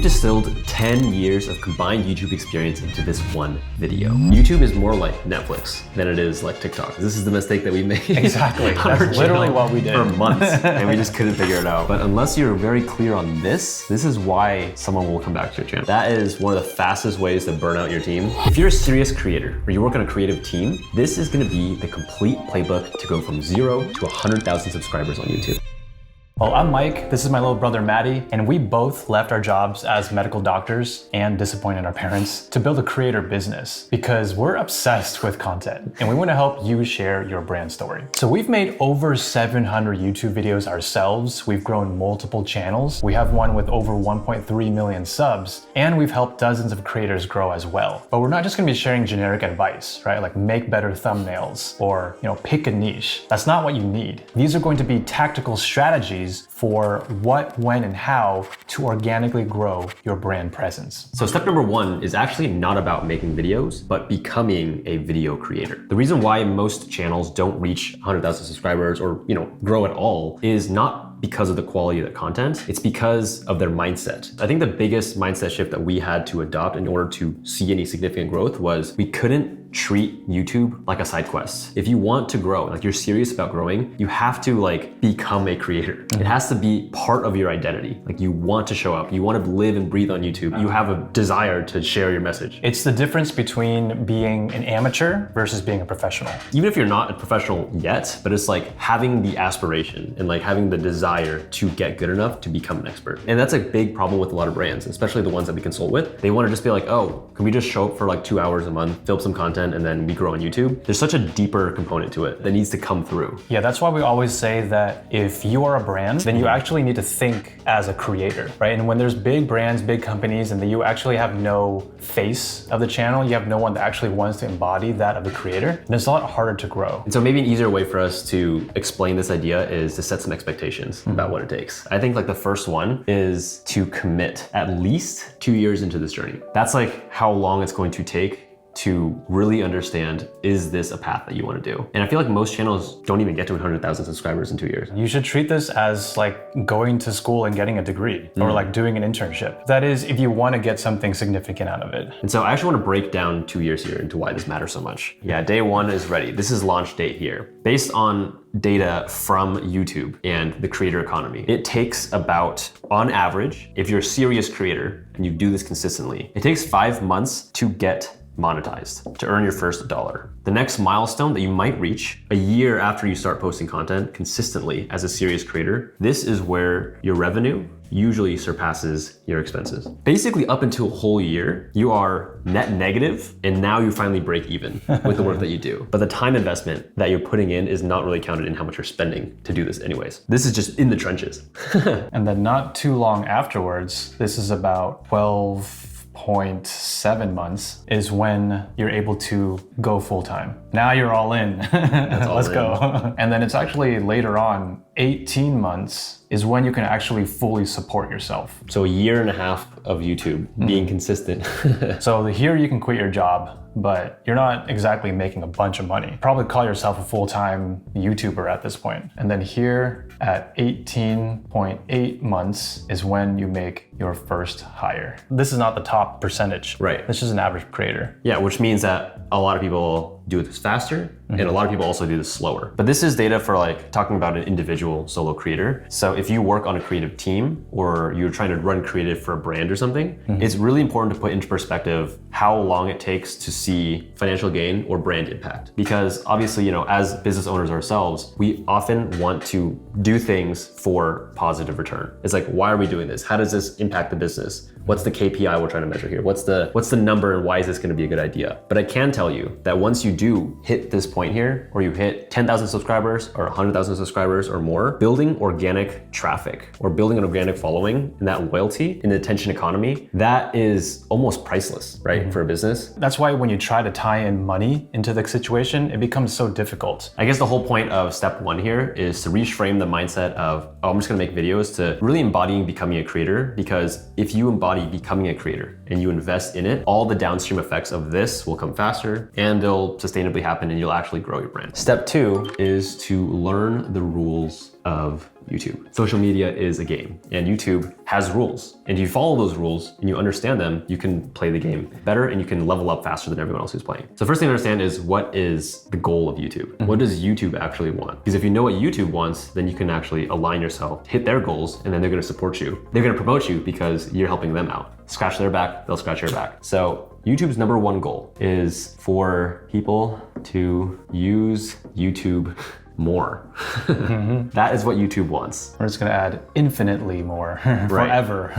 distilled 10 years of combined YouTube experience into this one video. YouTube is more like Netflix than it is like TikTok. This is the mistake that we made. Exactly, that's literally what we did. For months, and we just couldn't figure it out. But unless you're very clear on this is why someone will come back to your channel. That is one of the fastest ways to burn out your team. If you're a serious creator or you work on a creative team, this is gonna be the complete playbook to go from 0 to 100,000 subscribers on YouTube. Well, I'm Mike, this is my little brother Matty, and we both left our jobs as medical doctors and disappointed our parents to build a creator business because we're obsessed with content and we want to help you share your brand story. So we've made over 700 YouTube videos ourselves, we've grown multiple channels, we have one with over 1.3 million subs, and we've helped dozens of creators grow as well. But we're not just going to be sharing generic advice, right? Like make better thumbnails or, pick a niche. That's not what you need. These are going to be tactical strategies for what, when, and how to organically grow your brand presence. So step number 1 is actually not about making videos, but becoming a video creator. The reason why most channels don't reach 100,000 subscribers or, grow at all is not because of the quality of the content, it's because of their mindset. I think the biggest mindset shift that we had to adopt in order to see any significant growth was we couldn't treat YouTube like a side quest. If you want to grow, like you're serious about growing, you have to become a creator. It has to be part of your identity. Like you want to show up, you want to live and breathe on YouTube. You have a desire to share your message. It's the difference between being an amateur versus being a professional. Even if you're not a professional yet, but it's like having the aspiration and having the desire to get good enough to become an expert. And that's a big problem with a lot of brands, especially the ones that we consult with. They want to just be like, oh, can we just show up for 2 hours a month, film some content, and then we grow on YouTube? There's such a deeper component to it that needs to come through. Yeah, that's why we always say that if you are a brand, then you actually need to think as a creator, right? And when there's big brands, big companies, and that you actually have no face of the channel, you have no one that actually wants to embody that of the creator, then it's a lot harder to grow. And so maybe an easier way for us to explain this idea is to set some expectations about what it takes. I think the first one is to commit at least 2 years into this journey. That's how long it's going to take to really understand, is this a path that you want to do? And I feel like most channels don't even get to 100,000 subscribers in 2 years. You should treat this as going to school and getting a degree or doing an internship. That is, if you want to get something significant out of it. And so I actually want to break down 2 years here into why this matters so much. Yeah, day 1 is ready. This is launch date here. Based on data from YouTube and the creator economy, it takes about, on average, if you're a serious creator and you do this consistently, it takes 5 months to get monetized, to earn your first dollar. The next milestone that you might reach a year after you start posting content consistently as a serious creator, this is where your revenue usually surpasses your expenses. Basically, up until a whole year, you are net negative, and now you finally break even with the work that you do. But the time investment that you're putting in is not really counted in how much you're spending to do this anyways. This is just in the trenches. And then not too long afterwards, this is about 12.7 months is when you're able to go full-time. Now you're all in. Let's go. And then it's actually later on, 18 months is when you can actually fully support yourself. So a year and a half of YouTube being consistent. So here you can quit your job, but you're not exactly making a bunch of money. Probably call yourself a full-time YouTuber at this point. And then here at 18.8 months is when you make your first hire. This is not the top percentage. Right. This is an average creator. Yeah, which means that a lot of people do this faster and a lot of people also do this slower. But this is data for talking about an individual solo creator. So if you work on a creative team or you're trying to run creative for a brand or something, it's really important to put into perspective how long it takes to see financial gain or brand impact. Because obviously, as business owners ourselves, we often want to do things for positive return. It's why are we doing this? How does this impact the business? What's the KPI we're trying to measure here? What's the number and why is this going to be a good idea? But I can tell you that once you do hit this point here, or you hit 10,000 subscribers or 100,000 subscribers or more, building organic traffic or building an organic following and that loyalty in the attention economy, that is almost priceless, right? For a business. That's why when you try to tie in money into the situation, it becomes so difficult. I guess the whole point of step 1 here is to reframe the mindset of, oh, I'm just gonna make videos, to really embodying becoming a creator. Because if you embody becoming a creator and you invest in it, all the downstream effects of this will come faster and they'll sustainably happen and you'll actually grow your brand. Step 2 is to learn the rules of YouTube. Social media is a game, and YouTube has rules. And if you follow those rules and you understand them, you can play the game better and you can level up faster than everyone else who's playing. So first thing to understand is, what is the goal of YouTube? What does YouTube actually want? Because if you know what YouTube wants, then you can actually align yourself, hit their goals, and then they're gonna support you. They're gonna promote you because you're helping them out. Scratch their back, they'll scratch your back. So YouTube's number one goal is for people to use YouTube more. That is what YouTube wants. We're just gonna add infinitely more, forever.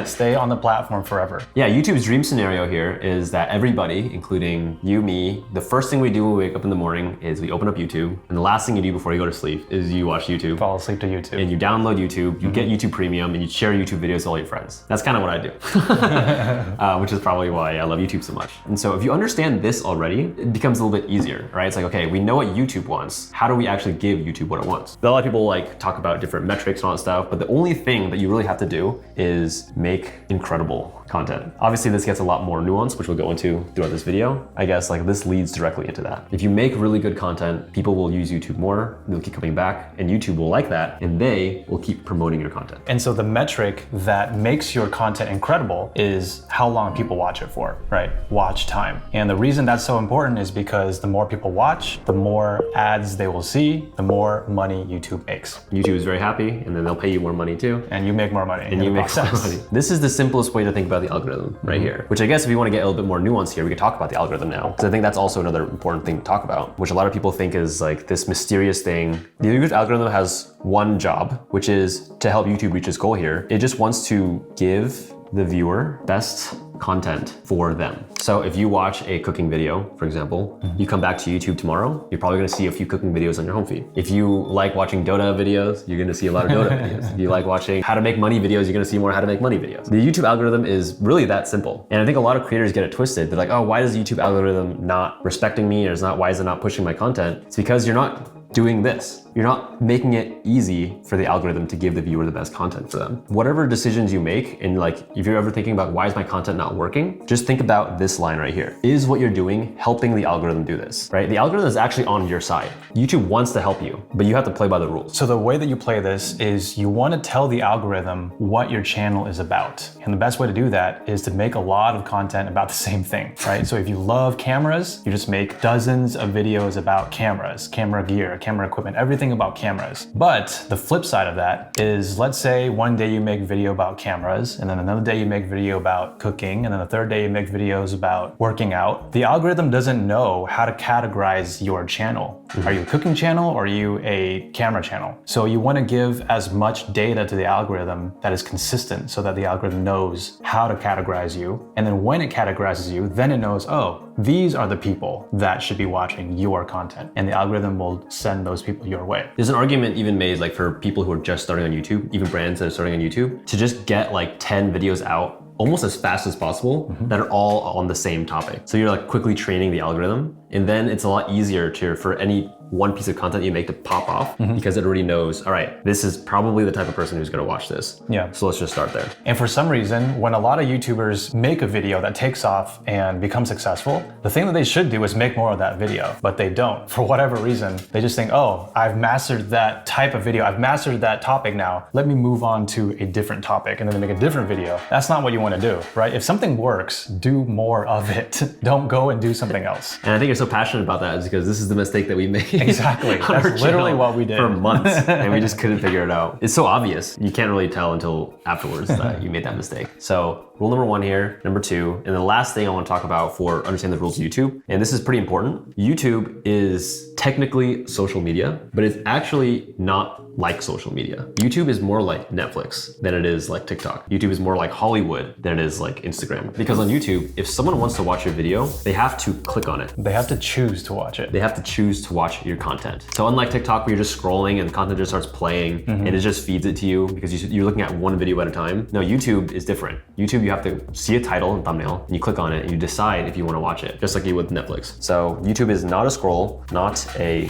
Stay on the platform forever. Yeah, YouTube's dream scenario here is that everybody, including you, me, the first thing we do when we wake up in the morning is we open up YouTube, and the last thing you do before you go to sleep is you watch YouTube. Fall asleep to YouTube. And you download YouTube, you get YouTube Premium, and you share YouTube videos with all your friends. That's kind of what I do, which is probably why I love YouTube so much. And so if you understand this already, it becomes a little bit easier, right? It's like, okay, we know what YouTube wants. How do we actually give YouTube what it wants? A lot of people like talk about different metrics and all that stuff, but the only thing that you really have to do is make incredible content. Obviously, this gets a lot more nuanced, which we'll go into throughout this video. I guess like this leads directly into that. If you make really good content, people will use YouTube more, they'll keep coming back, and YouTube will like that, and they will keep promoting your content. And so the metric that makes your content incredible is how long people watch it for, right? Watch time. And the reason that's so important is because the more people watch, the more ads they will see, the more money YouTube makes. YouTube is very happy, and then they'll pay you more money too. And you make more money. And you make more money. This is the simplest way to think about the algorithm right here, which I guess if you want to get a little bit more nuance here, we could talk about the algorithm now. So I think that's also another important thing to talk about, which a lot of people think is like this mysterious thing. The YouTube algorithm has one job, which is to help YouTube reach its goal here. It just wants to give the viewer best content for them. So if you watch a cooking video, for example, you come back to YouTube tomorrow, you're probably gonna see a few cooking videos on your home feed. If you like watching Dota videos, you're gonna see a lot of Dota videos. If you like watching how to make money videos, you're gonna see more how to make money videos. The YouTube algorithm is really that simple. And I think a lot of creators get it twisted. They're like, oh, why is YouTube algorithm not respecting me? Or why is it not pushing my content? It's because you're not doing this. You're not making it easy for the algorithm to give the viewer the best content for them. Whatever decisions you make, and like if you're ever thinking about why is my content not working, just think about this line right here. Is what you're doing helping the algorithm do this, right? The algorithm is actually on your side. YouTube wants to help you, but you have to play by the rules. So the way that you play this is you want to tell the algorithm what your channel is about. And the best way to do that is to make a lot of content about the same thing, right? So if you love cameras, you just make dozens of videos about cameras, camera gear, camera equipment, everything about cameras. But the flip side of that is, let's say one day you make video about cameras, and then another day you make video about cooking, and then the third day you make videos about working out. The algorithm doesn't know how to categorize your channel. Are you a cooking channel or are you a camera channel? So you want to give as much data to the algorithm that is consistent so that the algorithm knows how to categorize you. And then when it categorizes you, then it knows, oh, these are the people that should be watching your content. And the algorithm will send those people your way. There's an argument even made like for people who are just starting on YouTube, even brands that are starting on YouTube, to just get like 10 videos out almost as fast as possible that are all on the same topic. So you're like quickly training the algorithm, and then it's a lot easier for any one piece of content you make to pop off because it already knows, all right, this is probably the type of person who's gonna watch this. Yeah. So let's just start there. And for some reason, when a lot of YouTubers make a video that takes off and becomes successful, the thing that they should do is make more of that video, but they don't. For whatever reason, they just think, oh, I've mastered that type of video. I've mastered that topic now. Let me move on to a different topic, and then they make a different video. That's not what you want to do, right? If something works, do more of it. Don't go and do something else. And I think you're so passionate about that is because this is the mistake that we made. Exactly. That's literally what we did for months, and we just couldn't figure it out. It's so obvious. You can't really tell until afterwards that you made that mistake. So rule number one here, number two, and the last thing I want to talk about for understanding the rules of YouTube, and this is pretty important. YouTube is technically social media, but it's actually not like social media. YouTube is more like Netflix than it is like TikTok. YouTube is more like Hollywood than it is like Instagram. Because on YouTube, if someone wants to watch your video, they have to click on it. They have to choose to watch it. They have to choose to watch your content. So unlike TikTok, where you're just scrolling and the content just starts playing and it just feeds it to you because you're looking at one video at a time. No, YouTube is different. YouTube, you have to see a title and thumbnail, and you click on it, and you decide if you want to watch it, just like you would with Netflix. So YouTube is not a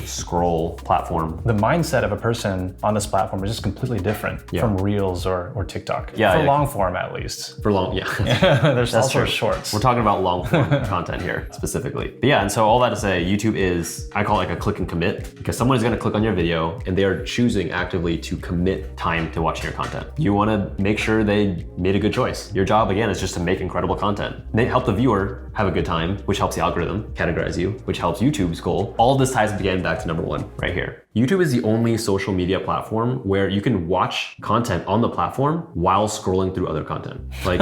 scroll platform. The mindset of a person on this platform is just completely different from Reels or TikTok. Yeah, for long form at least. For long, yeah. There's That's also true. shorts. We're talking about long form content here specifically. But yeah, and so all that to say, YouTube is, I call it like a click and commit, because someone is going to click on your video and they are choosing actively to commit time to watching your content. You want to make sure they made a good choice. Your job, again, is just to make incredible content. They help the viewer have a good time, which helps the algorithm categorize you, which helps YouTube's goal. All this ties again back to number one right here. YouTube is the only social media platform where you can watch content on the platform while scrolling through other content. Like,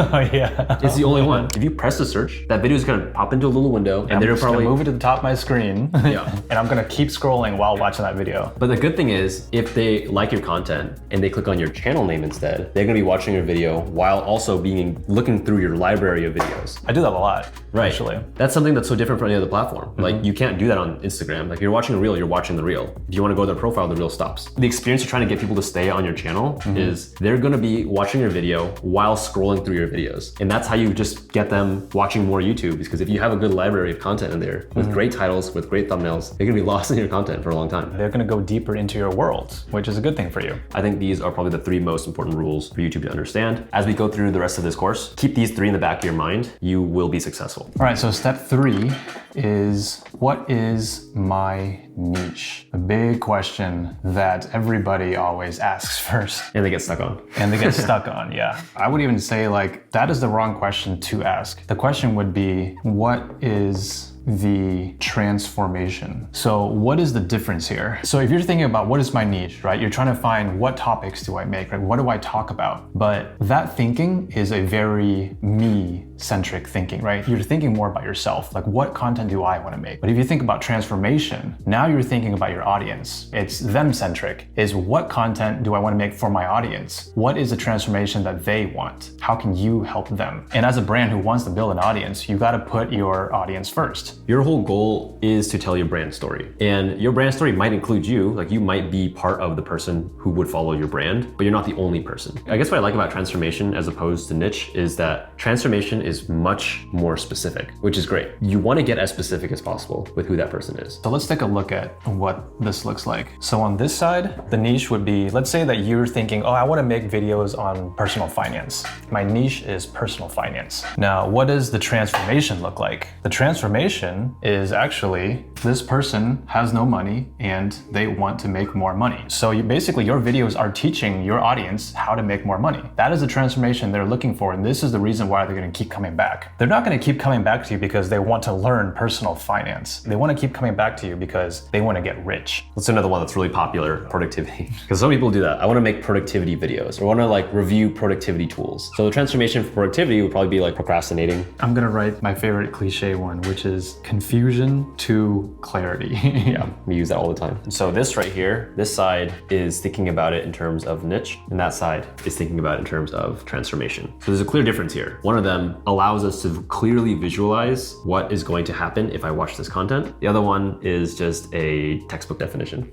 it's the only one. If you press the search, that video is gonna pop into a little window, and they're probably move it to the top of my screen. And I'm gonna keep scrolling while watching that video. But the good thing is, if they like your content and they click on your channel name instead, they're gonna be watching your video while also looking through your library of videos. I do that a lot, right? Actually, that's something that's so different from any other platform. Like, you can't do that on Instagram. Like, you're watching a reel, you're watching the reel. If you want to go to their profile, the reel stops. The experience you're trying to get people to stay on your channel is they're going to be watching your video while scrolling through your videos. And that's how you just get them watching more YouTube, because if you have a good library of content in there with great titles, with great thumbnails, they're going to be lost in your content for a long time. They're going to go deeper into your world, which is a good thing for you. I think these are probably the three most important rules for YouTube to understand. As we go through the rest of this course, keep these three in the back of your mind. You will be successful. All right, so step 3 is, what is my niche? A big question that everybody always asks first. And they get stuck on. And they get stuck on, yeah. I would even say, like, that is the wrong question to ask. The question would be, what is the transformation? So what is the difference here? So if you're thinking about what is my niche, right? You're trying to find, what topics do I make, right? What do I talk about? But that thinking is a very me-centric thinking, right? You're thinking more about yourself, like, what content do I want to make? But if you think about transformation, now you're thinking about your audience. It's them-centric. Is what content do I want to make for my audience? What is the transformation that they want? How can you help them? And as a brand who wants to build an audience, you got to put your audience first. Your whole goal is to tell your brand story. And your brand story might include you, like, you might be part of the person who would follow your brand, but you're not the only person. I guess what I like about transformation as opposed to niche is that transformation is much more specific, which is great. You want to get as specific as possible with who that person is. So let's take a look at what this looks like. So on this side, the niche would be, let's say that you're thinking, oh, I want to make videos on personal finance. My niche is personal finance. Now, what does the transformation look like? The transformation is actually, this person has no money and they want to make more money. So basically your videos are teaching your audience how to make more money. That is the transformation they're looking for, and this is the reason why they're going to keep coming back. They're not going to keep coming back to you because they want to learn personal finance. They want to keep coming back to you because they want to get rich. That's another one that's really popular, productivity. Because some people do that. I want to make productivity videos, or I want to like review productivity tools. So the transformation for productivity would probably be like procrastinating. I'm going to write my favorite cliche one, which is confusion to clarity. Yeah, we use that all the time. So this right here, this side is thinking about it in terms of niche, and that side is thinking about it in terms of transformation. So there's a clear difference here. One of them allows us to clearly visualize what is going to happen if I watch this content. The other one is just a textbook definition,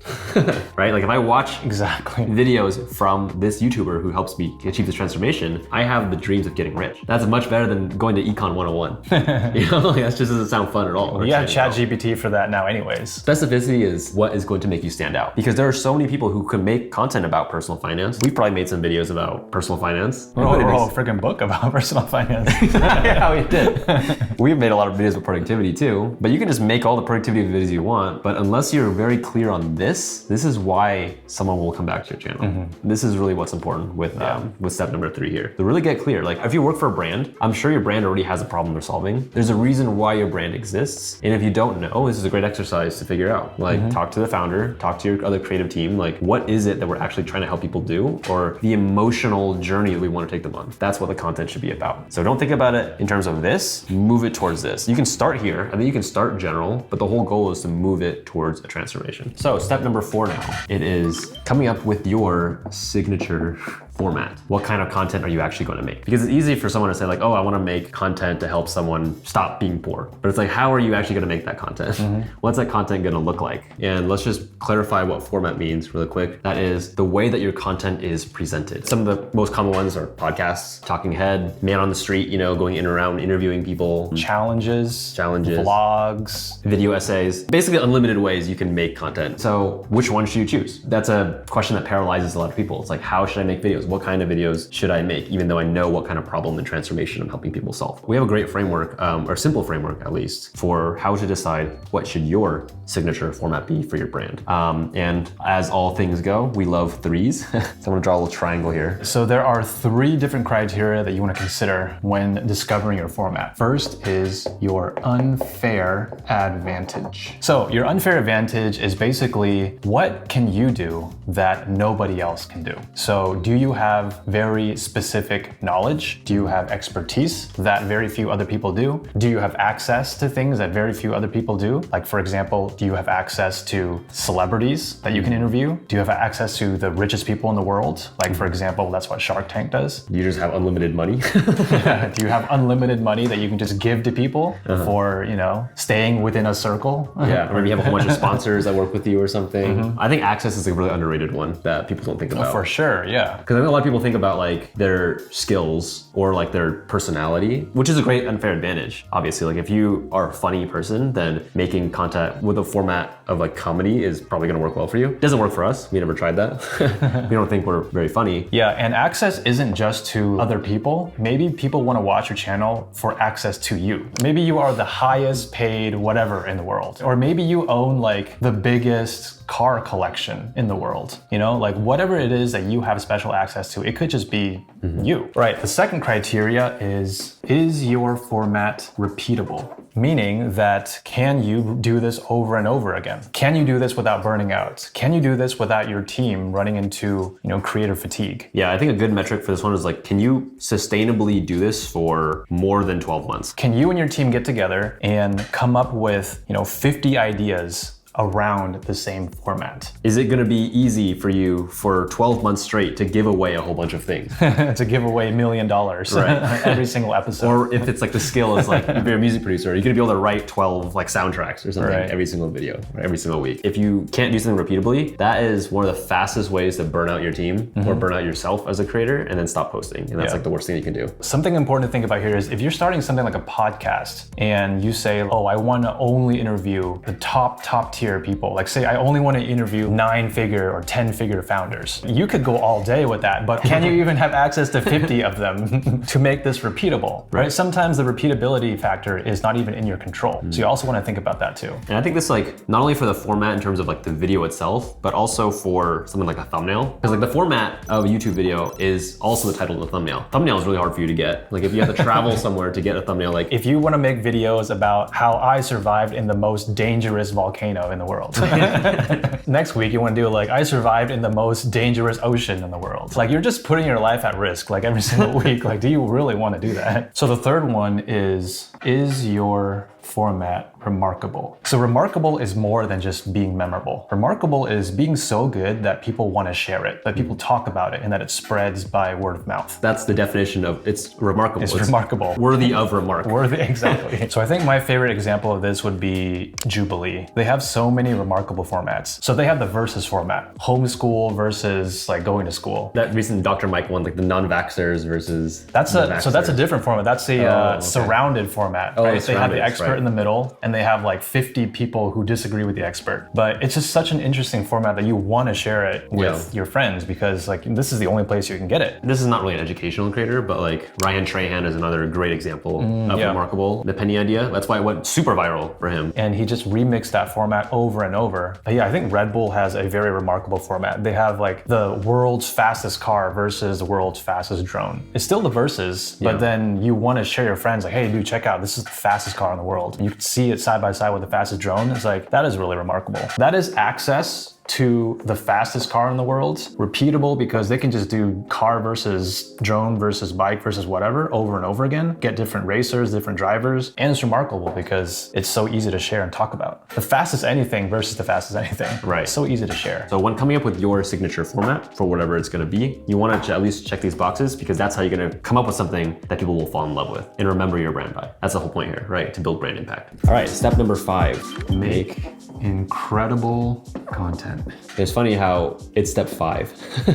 right? Like if I watch videos from this YouTuber who helps me achieve this transformation, I have the dreams of getting rich. That's much better than going to Econ 101. You know, that just doesn't sound fun at all. You have ChatGPT for that now anyways. Specificity is what is going to make you stand out, because there are so many people who can make content about personal finance. We've probably made some videos about personal finance. A freaking book about personal finance. Yeah, we did. We've made a lot of videos with productivity too, but you can just make all the productivity videos you want, but unless you're very clear on this is why someone will come back to your channel. This is really what's important with step number 3 here. To really get clear, like if you work for a brand, I'm sure your brand already has a problem they're solving. There's a reason why your brand exists. And if you don't know, this is a great exercise to figure out. Like talk to the founder, talk to your other creative team, like what is it that we're actually trying to help people do, or the emotional journey that we want to take them on. That's what the content should be about. So don't think about it in terms of this, move it towards this. You can start here, and then you can start general, but the whole goal is to move it towards a transformation. So step number 4 now, it is coming up with your signature format. What kind of content are you actually going to make? Because it's easy for someone to say like, oh, I want to make content to help someone stop being poor. But it's like, how are you actually going to make that content? What's that content going to look like? And let's just clarify what format means really quick. That is the way that your content is presented. Some of the most common ones are podcasts, talking head, man on the street, going in and around interviewing people. Challenges, vlogs, video essays, basically unlimited ways you can make content. So which one should you choose? That's a question that paralyzes a lot of people. It's like, how should I make videos? What kind of videos should I make? Even though I know what kind of problem and transformation I'm helping people solve. We have a great framework, or simple framework at least, for how to decide what should your signature format be for your brand. And as all things go, we love threes. So I'm gonna draw a little triangle here. So there are 3 different criteria that you want to consider when discovering your format. First is your unfair advantage. So your unfair advantage is basically what can you do that nobody else can do? So do you have very specific knowledge? Do you have expertise that very few other people do? Do you have access to things that very few other people do? Like for example, do you have access to celebrities that you can interview? Do you have access to the richest people in the world? Like for example, that's what Shark Tank does. You just have unlimited money. Do you have unlimited money that you can just give to people for, staying within a circle? Yeah, or maybe you have a whole bunch of sponsors that work with you or something. I think access is a really underrated one that people don't think about. Oh, for sure, yeah. Because I think a lot of people think about like their skills or like their personality, which is a great unfair advantage. Obviously, like if you are a funny person, then making content with a format of like comedy is probably gonna work well for you. It doesn't work for us. We never tried that. We don't think we're very funny. Yeah, and access isn't just to other people. Maybe people want to watch your channel for access to you. Maybe you are the highest paid whatever in the world. Or maybe you own like the biggest car collection in the world. Like whatever it is that you have special access to, it could just be you. Right, the second criteria is your format repeatable? Meaning that can you do this over and over again? Can you do this without burning out? Can you do this without your team running into, creative fatigue? Yeah, I think a good metric for this one is like, can you sustainably do this for more than 12 months? Can you and your team get together and come up with, 50 ideas around the same format? Is it gonna be easy for you for 12 months straight to give away a whole bunch of things? To give away $1 million every single episode. Or if it's like the skill is like, if you're a music producer, you're gonna be able to write 12 like soundtracks or something every single video, or every single week. If you can't do something repeatably, that is one of the fastest ways to burn out your team or burn out yourself as a creator and then stop posting. And that's like the worst thing you can do. Something important to think about here is if you're starting something like a podcast and you say, oh, I wanna only interview the top tier people. Like say I only want to interview 9-figure or 10-figure founders. You could go all day with that, but can you even have access to 50 of them to make this repeatable, right? Sometimes the repeatability factor is not even in your control. So you also want to think about that too. And I think this like, not only for the format in terms of like the video itself, but also for something like a thumbnail. Because like the format of a YouTube video is also the title of the thumbnail. Thumbnail is really hard for you to get. Like if you have to travel somewhere to get a thumbnail, like if you want to make videos about how I survived in the most dangerous volcano in the world. Next week, you want to do like, I survived in the most dangerous ocean in the world. Like you're just putting your life at risk like every single week. Like, do you really want to do that? So the third one is your format remarkable? So remarkable is more than just being memorable. Remarkable is being so good that people want to share it, that people talk about it, and that it spreads by word of mouth. That's the definition of it's remarkable. It's remarkable. Worthy of remark. Worthy, exactly. So I think my favorite example of this would be Jubilee. They have so many remarkable formats. So they have the versus format, homeschool versus like going to school. That recent Dr. Mike one, like the non-vaxxers versus that's a different format. That's a surrounded format. Right? They have the expert in the middle, and they have like 50 people who disagree with the expert. But it's just such an interesting format that you want to share it with your friends because like this is the only place you can get it. This is not really an educational creator, but like Ryan Trahan is another great example of remarkable. The penny idea, that's why it went super viral for him. And he just remixed that format over and over. But yeah, I think Red Bull has a very remarkable format. They have like the world's fastest car versus the world's fastest drone. It's still the versus, but then you want to share your friends like, hey dude, check out, this is the fastest car in the world. You can see it side by side with the fastest drone. It's like, that is really remarkable. That is access to the fastest car in the world, repeatable because they can just do car versus drone versus bike versus whatever over and over again, get different racers, different drivers, and it's remarkable because it's so easy to share and talk about. The fastest anything versus the fastest anything. Right. It's so easy to share. So when coming up with your signature format for whatever it's gonna be, you wanna at least check these boxes because that's how you're gonna come up with something that people will fall in love with and remember your brand by. That's the whole point here, right? To build brand impact. All right, step number 5, Make incredible content. It's funny how it's step 5.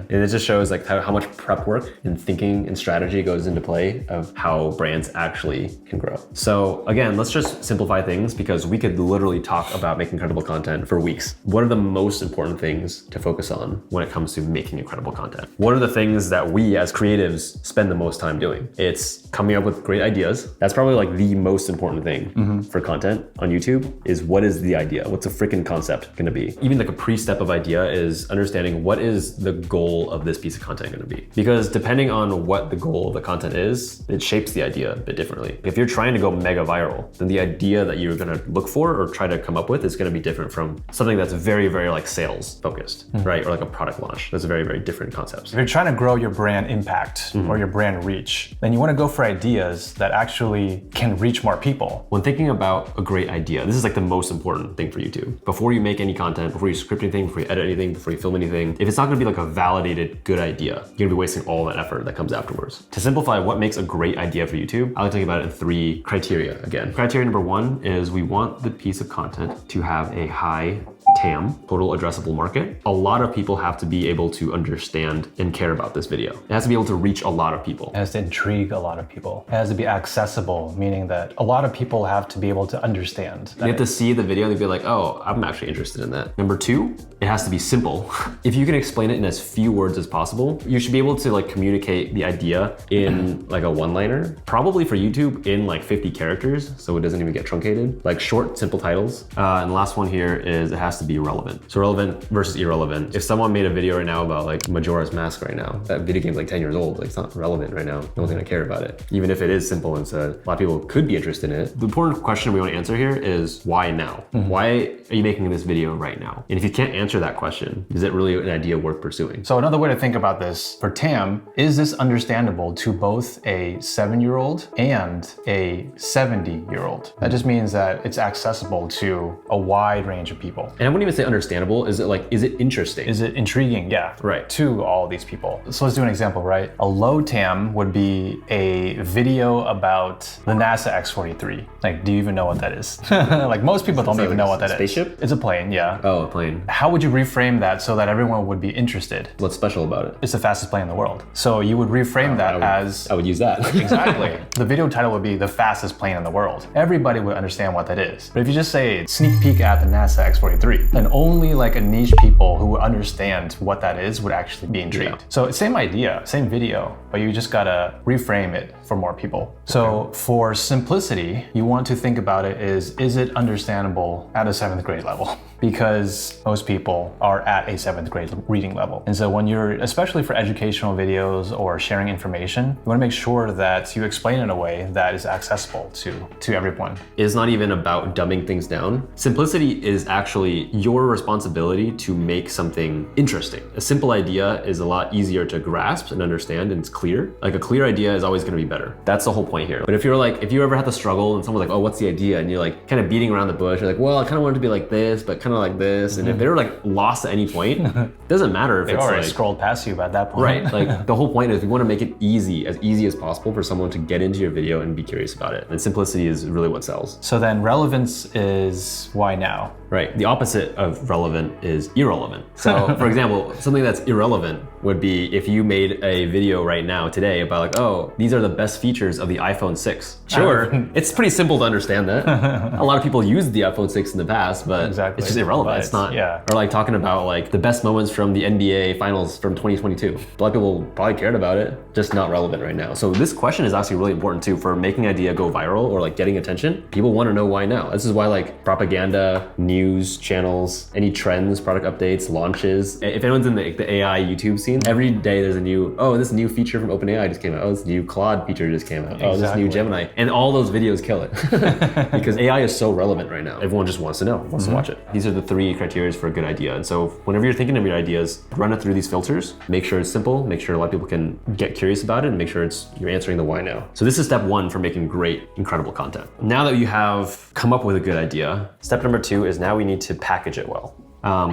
And it just shows like how much prep work and thinking and strategy goes into play of how brands actually can grow. So again, let's just simplify things because we could literally talk about making incredible content for weeks. What are the most important things to focus on when it comes to making incredible content? What are the things that we as creatives spend the most time doing? It's coming up with great ideas. That's probably like the most important thing for content on YouTube is what is the idea? What's a freaking concept gonna be? Even like a pre-step of idea is understanding what is the goal of this piece of content gonna be? Because depending on what the goal of the content is, it shapes the idea a bit differently. If you're trying to go mega viral, then the idea that you're gonna look for or try to come up with is gonna be different from something that's very, very like sales focused, right? Or like a product launch. That's a very, very different concepts. If you're trying to grow your brand impact or your brand reach, then you want to go for ideas that actually can reach more people. When thinking about a great idea, this is like the most important thing for YouTube. Before you make any content, before you script anything, before you edit anything, before you film anything, if it's not gonna be like a validated good idea, you're gonna be wasting all that effort that comes afterwards. To simplify what makes a great idea for YouTube, I like to think about it in 3 criteria again. Criteria number 1 is we want the piece of content to have a high TAM, total addressable market. A lot of people have to be able to understand and care about this video. It has to be able to reach a lot of people. It has to intrigue a lot of people. It has to be accessible, meaning that a lot of people have to be able to understand. You have to see the video and be like, oh, I'm actually interested in that. Number 2, it has to be simple. If you can explain it in as few words as possible, you should be able to like communicate the idea in like a one-liner, probably for YouTube in like 50 characters, so it doesn't even get truncated. Like short, simple titles. And the last one here is it has to be relevant. So relevant versus irrelevant. If someone made a video right now about like Majora's Mask right now, that video game's like 10 years old, like it's not relevant right now. No one's gonna care about it. Even if it is simple and so a lot of people could be interested in it. The important question we want to answer here is why now? Why are you making this video right now? And if you can't answer that question, is it really an idea worth pursuing? So another way to think about this for TAM, is this understandable to both a 7-year-old and a 70-year-old? That just means that it's accessible to a wide range of people. And I wouldn't even say understandable. Is it interesting? Is it intriguing? Yeah. Right. To all these people. So let's do an example, right? A low TAM would be a video about the NASA X-43. Like, do you even know what that is? Like most people don't even know what that is. Spaceship? It's a plane, yeah. Oh, a plane. How would you reframe that so that everyone would be interested? What's special about it? It's the fastest plane in the world. So you would reframe that as... I would use that. Exactly. The video title would be the fastest plane in the world. Everybody would understand what that is. But if you just say sneak peek at the NASA X-43, then only like a niche people who would understand what that is would actually be intrigued. Yeah. So same idea, same video, but you just gotta reframe it for more people. So for simplicity, you want to think about it is it understandable at a 7th grade level? Because most people are at a 7th grade reading level. And so when you're, especially for educational videos or sharing information, you wanna make sure that you explain it in a way that is accessible to everyone. It's not even about dumbing things down. Simplicity is actually your responsibility to make something interesting. A simple idea is a lot easier to grasp and understand, and it's clear. Like a clear idea is always gonna be better. That's the whole point here. But if you ever have to struggle and someone's like, oh, what's the idea? And you're like kind of beating around the bush, you're like, well, I kind of want it to be like this, but kind of like this. And if they're like lost at any point, it doesn't matter if They it's already like, scrolled past you at that point. right? Like the whole point is we want to make it easy as possible for someone to get into your video and be curious about it. And simplicity is really what sells. So then relevance is why now? Right. The opposite of relevant is irrelevant. So for example, something that's irrelevant would be if you made a video right now today about like, oh, these are the best features of the iPhone 6. Sure, it's pretty simple to understand that. A lot of people used the iPhone 6 in the past, but Exactly. it's just irrelevant. But It's not, yeah. Or like talking about like the best moments from the NBA finals from 2022. A lot of people probably cared about it, just not relevant right now. So this question is actually really important too for making an idea go viral or like getting attention. People want to know why now. This is why like propaganda, news channels, any trends, product updates, launches. If anyone's in the AI YouTube scene, seen. Every day there's a new, this new feature from OpenAI just came out. Oh, this new Claude feature just came out. Oh, this new Gemini. And all those videos kill it. Because AI is so relevant right now. Everyone just wants to know, wants to watch it. These are the 3 criteria for a good idea. And so whenever you're thinking of your ideas, run it through these filters, make sure it's simple, make sure a lot of people can get curious about it, and make sure you're answering the why now. So this is step 1 for making great, incredible content. Now that you have come up with a good idea, step number 2 is now we need to package it well.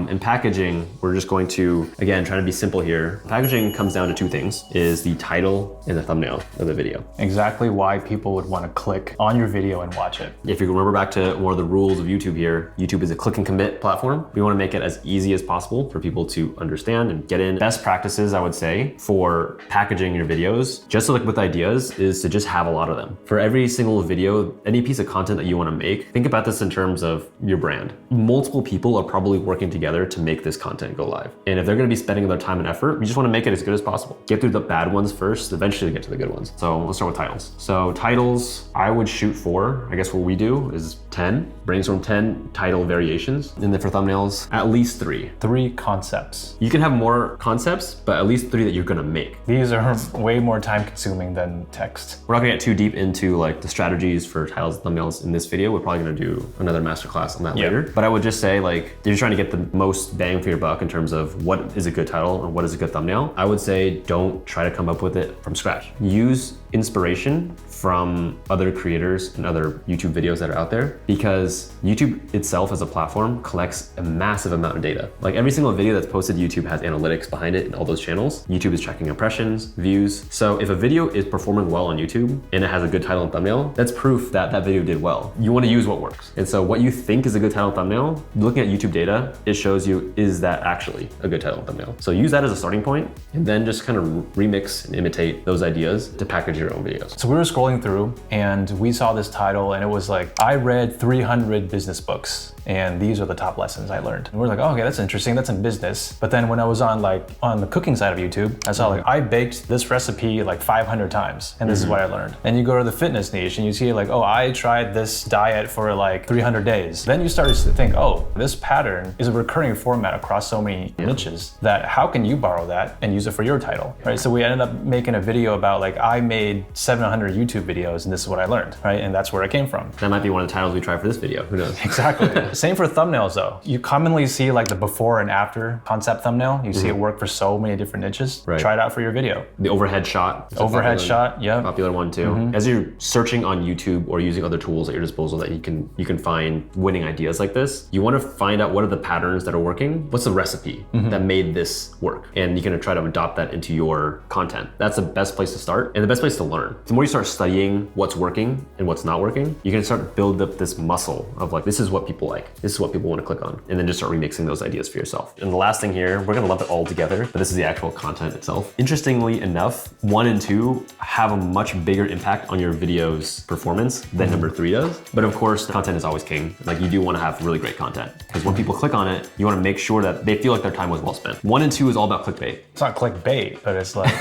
In packaging, we're just going to, again, try to be simple here. Packaging comes down to 2 things, is the title and the thumbnail of the video. Exactly why people would want to click on your video and watch it. If you remember back to one of the rules of YouTube here, YouTube is a click and commit platform. We want to make it as easy as possible for people to understand and get in. Best practices, I would say, for packaging your videos, just like with ideas, is to just have a lot of them. For every single video, any piece of content that you want to make, think about this in terms of your brand. Multiple people are probably working together to make this content go live. And if they're going to be spending their time and effort, we just want to make it as good as possible. Get through the bad ones first, eventually get to the good ones. So let's start with titles. So titles, I would shoot for, I guess what we do is 10, brainstorm 10 title variations. And then for thumbnails, at least 3. 3 concepts. You can have more concepts, but at least 3 that you're going to make. These are way more time consuming than text. We're not going to get too deep into like the strategies for titles and thumbnails in this video. We're probably going to do another masterclass on that later. But I would just say, like, if you're trying to get the most bang for your buck in terms of what is a good title and what is a good thumbnail, I would say don't try to come up with it from scratch. Use inspiration from other creators and other YouTube videos that are out there, because YouTube itself as a platform collects a massive amount of data. Like every single video that's posted to YouTube has analytics behind it in all those channels. YouTube is tracking impressions, views. So if a video is performing well on YouTube and it has a good title and thumbnail, that's proof that that video did well. You want to use what works. And so what you think is a good title and thumbnail, looking at YouTube data, it shows you, is that actually a good title and thumbnail? So use that as a starting point, and then just kind of remix and imitate those ideas to package your own videos. So we were scrolling through and we saw this title and it was like, I read 300 business books and these are the top lessons I learned. And we're like, oh, okay, that's interesting, that's in business. But then when I was on the cooking side of YouTube, I saw like, I baked this recipe like 500 times and this is what I learned. And you go to the fitness niche and you see like, oh, I tried this diet for like 300 days. Then you start to think, oh, this pattern is a recurring format across so many niches that how can you borrow that and use it for your title, right? So we ended up making a video about like, I made 700 YouTube videos and this is what I learned, right? And that's where it came from. That might be one of the titles we try for this video, who knows? Exactly. Same for thumbnails though. You commonly see like the before and after concept thumbnail. You see it work for so many different niches. Right. Try it out for your video. The overhead shot. Overhead shot, yeah. Popular one too. As you're searching on YouTube or using other tools at your disposal that you can find winning ideas like this, you want to find out what are the patterns that are working. What's the recipe that made this work? And you can try to adopt that into your content. That's the best place to start and the best place to learn. The more you start studying what's working and what's not working, you can start to build up this muscle of like, this is what people like. This is what people want to click on. And then just start remixing those ideas for yourself. And the last thing here, we're gonna lump it all together, but this is the actual content itself. Interestingly enough, 1 and 2 have a much bigger impact on your video's performance than number 3 does. But of course, content is always king. Like you do want to have really great content because when people click on it, you want to make sure that they feel like their time was well spent. 1 and 2 is all about clickbait. It's not clickbait, but it's like,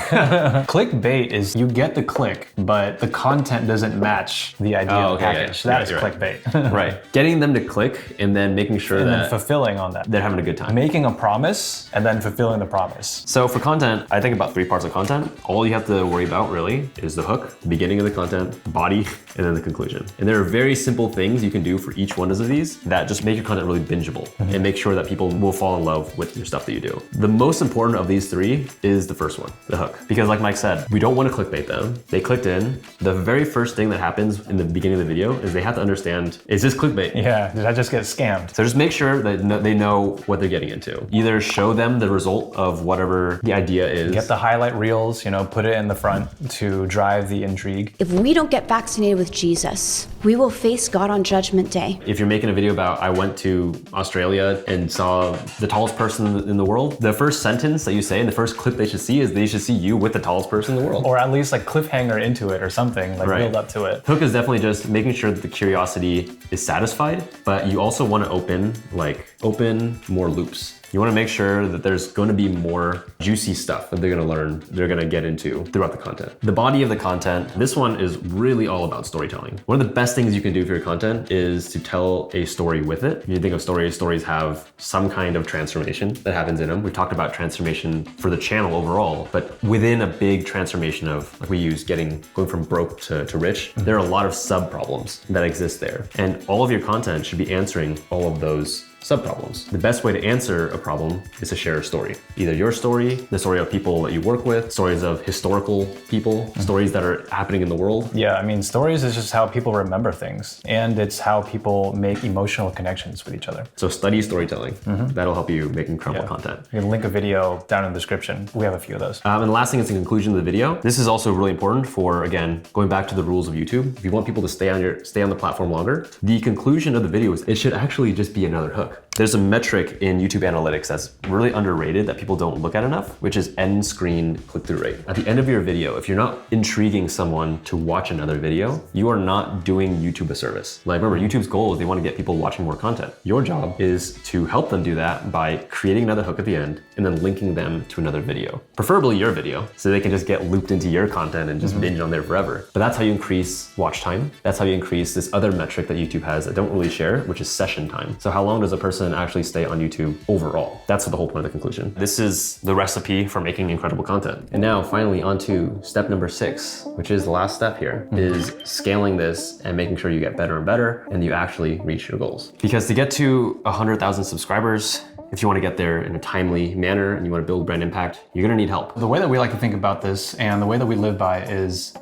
clickbait is you get the click, but the content doesn't match the idea of the package. That is clickbait. Right. Getting them to click and then making sure and that then fulfilling on that. They're having a good time. Making a promise and then fulfilling the promise. So for content, I think about 3 parts of content. All you have to worry about really is the hook, the beginning of the content, body, and then the conclusion. And there are very simple things you can do for each one of these that just make your content really bingeable and make sure that people will fall in love with your stuff that you do. The most important of these 3 is the first one, the hook. Because like Mike said, we don't want to clickbait them. They clicked in. The very first thing that happens in the beginning of the video is they have to understand, is this clickbait? Yeah, did I just get scammed? So just make sure that they know what they're getting into. Either show them the result of whatever the idea is. Get the highlight reels, put it in the front to drive the intrigue. If we don't get vaccinated with Jesus, we will face God on Judgment Day. If you're making a video about, I went to Australia and saw the tallest person in the world, the first sentence that you say and the first clip they should see is they should see you with the tallest person in the world. Or at least like cliffhanger into it or something, like build up to it. Hook is definitely just making sure that the curiosity is satisfied, but you also want to open more loops. You want to make sure that there's going to be more juicy stuff that they're going to learn, they're going to get into throughout the content. The body of the content, this one is really all about storytelling. One of the best things you can do for your content is to tell a story with it. If you think of stories have some kind of transformation that happens in them. We talked about transformation for the channel overall, but within a big transformation of, like we use going from broke to rich, there are a lot of sub problems that exist there. And all of your content should be answering all of those sub-problems. The best way to answer a problem is to share a story. Either your story, the story of people that you work with, stories of historical people, stories that are happening in the world. Yeah, I mean, stories is just how people remember things, and it's how people make emotional connections with each other. So study storytelling. That'll help you make incredible content. You can link a video down in the description. We have a few of those. And the last thing is the conclusion of the video. This is also really important for, again, going back to the rules of YouTube. If you want people to stay on the platform longer, the conclusion of the video is it should actually just be another hook. There's a metric in YouTube analytics that's really underrated that people don't look at enough, which is end screen click-through rate. At the end of your video, if you're not intriguing someone to watch another video, you are not doing YouTube a service. Like remember, YouTube's goal is they want to get people watching more content. Your job is to help them do that by creating another hook at the end and then linking them to another video. Preferably your video, so they can just get looped into your content and just binge on there forever. But that's how you increase watch time. That's how you increase this other metric that YouTube has that don't really share, which is session time. So how long does a person actually stay on YouTube overall? That's the whole point of the conclusion. This is the recipe for making incredible content. And now finally on to step number 6, which is the last step here, is scaling this and making sure you get better and better and you actually reach your goals. Because to get to 100,000 subscribers, if you want to get there in a timely manner and you want to build brand impact, you're going to need help. The way that we like to think about this and the way that we live by is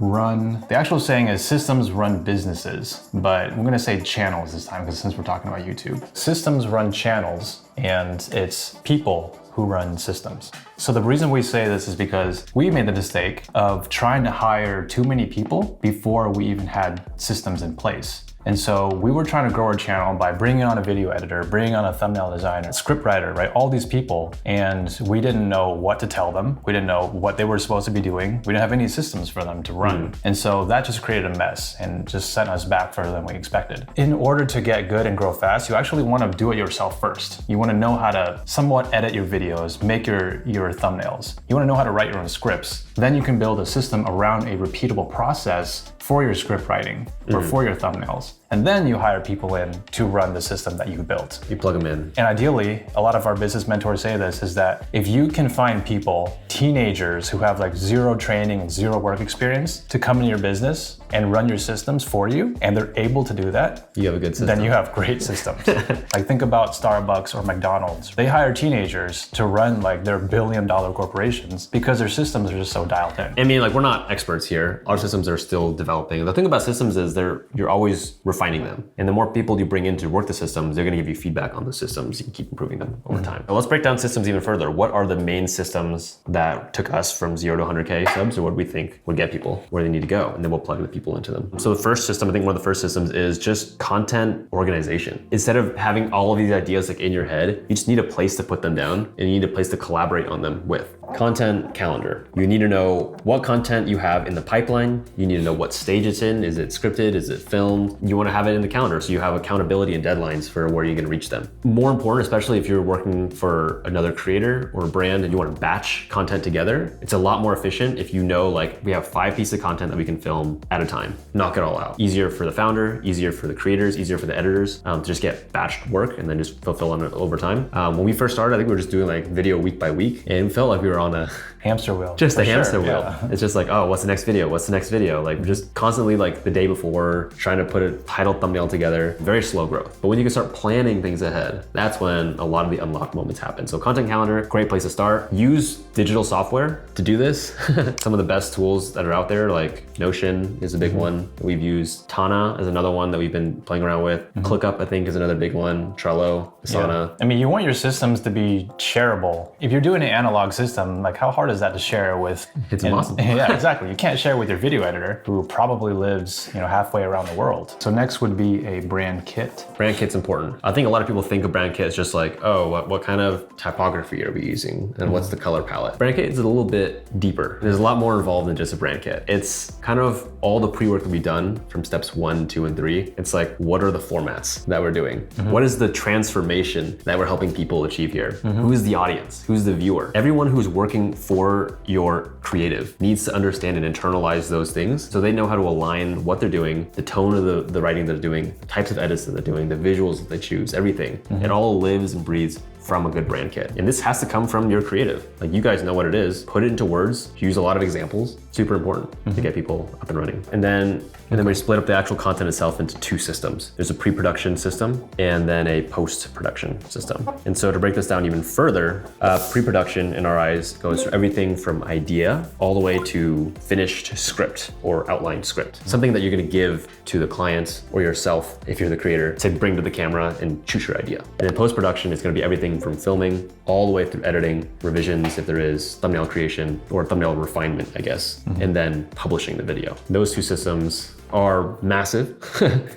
the actual saying is systems run businesses, but I'm gonna say channels this time because since we're talking about YouTube. Systems run channels and it's people who run systems. So the reason we say this is because we made the mistake of trying to hire too many people before we even had systems in place. And so we were trying to grow our channel by bringing on a video editor, bringing on a thumbnail designer, script writer, right? All these people. And we didn't know what to tell them. We didn't know what they were supposed to be doing. We didn't have any systems for them to run. And so that just created a mess and just set us back further than we expected. In order to get good and grow fast, you actually want to do it yourself first. You want to know how to somewhat edit your videos, make your thumbnails. You want to know how to write your own scripts. Then you can build a system around a repeatable process for your script writing or for your thumbnails. And then you hire people in to run the system that you built. You plug them in. And ideally, a lot of our business mentors say this, is that if you can find people, teenagers who have like zero training and zero work experience to come into your business and run your systems for you, and they're able to do that, you have a good system. Then you have great systems. Like think about Starbucks or McDonald's. They hire teenagers to run like their billion-dollar corporations because their systems are just so dialed in. I mean, like we're not experts here. Our systems are still developing. The thing about systems is you're always refining them. And the more people you bring in to work the systems, they're gonna give you feedback on the systems. You can keep improving them over time. Now let's break down systems even further. What are the main systems that took us from 0 to 100K subs, or what do we think would get people where they need to go? And then we'll plug the people into them. So the first system, I think one of the first systems is just content organization. Instead of having all of these ideas like in your head, you just need a place to put them down and you need a place to collaborate on them with. Content calendar. You need to know what content you have in the pipeline. You need to know what stage it's in. Is it scripted? Is it filmed? You want to have it in the calendar so you have accountability and deadlines for where you're going to reach them. More important, especially if you're working for another creator or a brand and you want to batch content together, it's a lot more efficient if you know like we have 5 pieces of content that we can film at a time. Knock it all out. Easier for the founder, easier for the creators, easier for the editors to just get batched work and then just fulfill on it over time. When we first started, I think we were just doing like video week by week and it felt like we were on a hamster wheel. Just a hamster wheel. Yeah. It's just like, oh, what's the next video? What's the next video? Like just constantly like the day before trying to put a title thumbnail together, very slow growth. But when you can start planning things ahead, that's when a lot of the unlock moments happen. So content calendar, great place to start. Use digital software to do this. Some of the best tools that are out there, like Notion is a big one that we've used. Tana is another one that we've been playing around with. ClickUp, I think, is another big one. Trello, Asana. Yeah. I mean, you want your systems to be shareable. If you're doing an analog system, like how hard is that to share with? It's impossible. Yeah, exactly. You can't share with your video editor who probably lives, halfway around the world. So next would be a brand kit. Brand kit's important. I think a lot of people think of brand kit as just like, oh, what kind of typography are we using? And what's the color palette? Brand kit is a little bit deeper. There's a lot more involved than just a brand kit. It's kind of all the pre-work that we've done from steps 1, 2, and 3. It's like, what are the formats that we're doing? What is the transformation that we're helping people achieve here? Who's the audience? Who's the viewer? Everyone who's working for your creative needs to understand and internalize those things so they know how to align what they're doing, the tone of the writing they're doing, the types of edits that they're doing, the visuals that they choose, everything. It all lives and breathes from a good brand kit. And this has to come from your creative. Like, you guys know what it is. Put it into words, use a lot of examples. Super important to get people up and running. And then we split up the actual content itself into 2 systems. There's a pre-production system and then a post-production system. And so to break this down even further, pre-production in our eyes goes through everything from idea all the way to finished script or outlined script. Something that you're gonna give to the client or yourself, if you're the creator, to bring to the camera and shoot your idea. And in post-production, it's gonna be everything from filming all the way through editing, revisions if there is, thumbnail creation or thumbnail refinement, I guess, and then publishing the video. Those 2 systems are massive.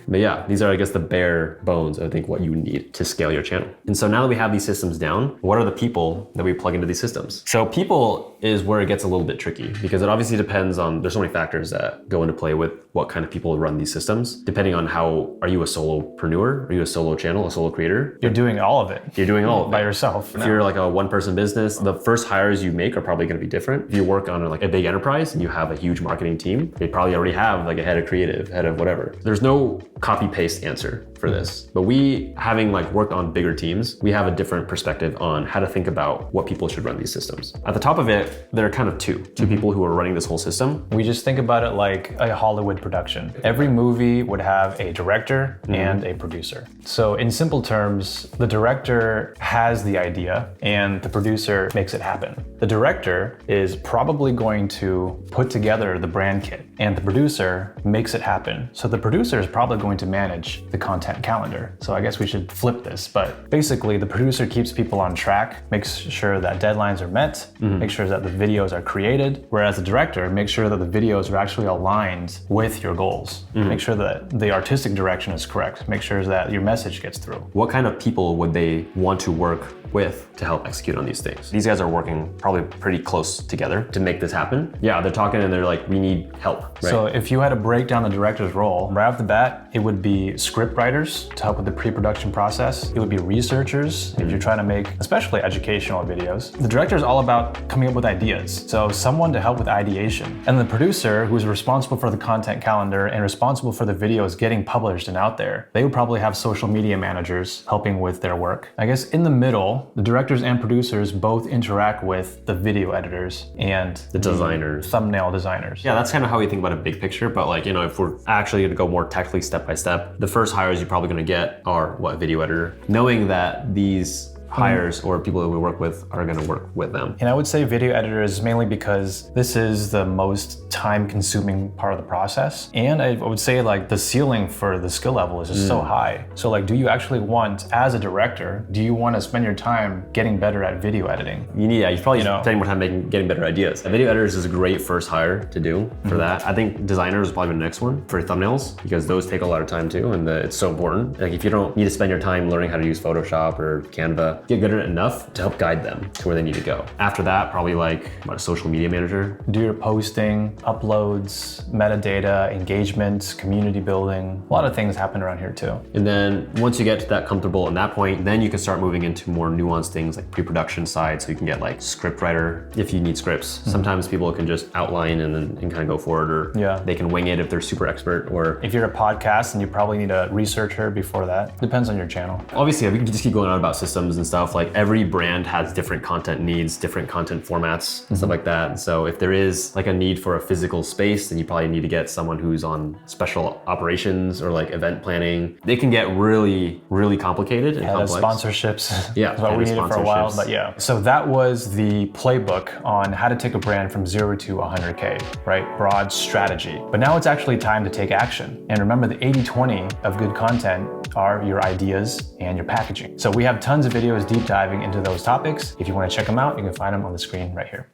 But yeah, these are, I guess, the bare bones, I think, what you need to scale your channel. And so now that we have these systems down, what are the people that we plug into these systems? So people is where it gets a little bit tricky because it obviously depends on, there's so many factors that go into play with what kind of people run these systems, depending on how, are you a solopreneur? Are you a solo channel, a solo creator? You're doing all of it. You're doing all of it. By yourself. If you're like a one-person business, the first hires you make are probably gonna be different. If you work on like a big enterprise and you have a huge marketing team, they probably already have like a head of creative, head of whatever. There's no copy-paste answer for this. But we, having like worked on bigger teams, we have a different perspective on how to think about what people should run these systems. At the top of it, there are kind of two people who are running this whole system. We just think about it like a Hollywood production. Every movie would have a director and a producer. So in simple terms, the director has the idea and the producer makes it happen. The director is probably going to put together the brand kit and the producer makes it happen. So the producer is probably going to manage the content calendar. So I guess we should flip this, but basically the producer keeps people on track, makes sure that deadlines are met, makes sure that the videos are created, whereas the director makes sure that the videos are actually aligned with your goals. Make sure that the artistic direction is correct, make sure that your message gets through. What kind of people would they want to work with to help execute on these things? These guys are working probably pretty close together to make this happen. Yeah, they're talking and they're like, we need help, right? So if you had to break down the director's role, right off the bat, it would be script writers to help with the pre-production process. It would be researchers if you're trying to make, especially educational videos. The director is all about coming up with ideas. So someone to help with ideation. And the producer, who's responsible for the content calendar and responsible for the videos getting published and out there, they would probably have social media managers helping with their work. I guess in the middle, the directors and producers both interact with the video editors and the designers, thumbnail designers. Yeah, that's kind of how we think about a big picture. But like, you know, if we're actually gonna go more technically step by step, the first hires you're probably gonna get are video editor, knowing that these hires or people that we work with are going to work with them. And I would say video editors mainly because this is the most time-consuming part of the process. And I would say like the ceiling for the skill level is just so high. So like, do you actually want, as a director, do you want to spend your time getting better at video editing? You probably spend more time getting better ideas. Video editors is a great first hire to do for that. I think designers is probably the next one for thumbnails because those take a lot of time too, and it's so important. Like if you don't need to spend your time learning how to use Photoshop or Canva, get good at it enough to help guide them to where they need to go. After that, probably like a social media manager. Do your posting, uploads, metadata, engagement, community building. A lot of things happen around here too. And then once you get to that comfortable at that point, then you can start moving into more nuanced things like pre-production side. So you can get like script writer if you need scripts. Sometimes people can just outline and kind of go forward, or they can wing it if they're super expert, or if you're a podcast and you probably need a researcher before that. Depends on your channel. Obviously, we can just keep going on about systems and stuff. Like every brand has different content needs, different content formats and stuff like that. And so if there is like a need for a physical space, then you probably need to get someone who's on special operations or like event planning. They can get really, really complicated and complex. Sponsorships. Yeah, that's what we needed for a while, but yeah. So that was the playbook on how to take a brand from 0 to 100K, right? Broad strategy. But now it's actually time to take action. And remember, the 80-20 of good content are your ideas and your packaging. So we have tons of videos videos deep diving into those topics. If you want to check them out, you can find them on the screen right here.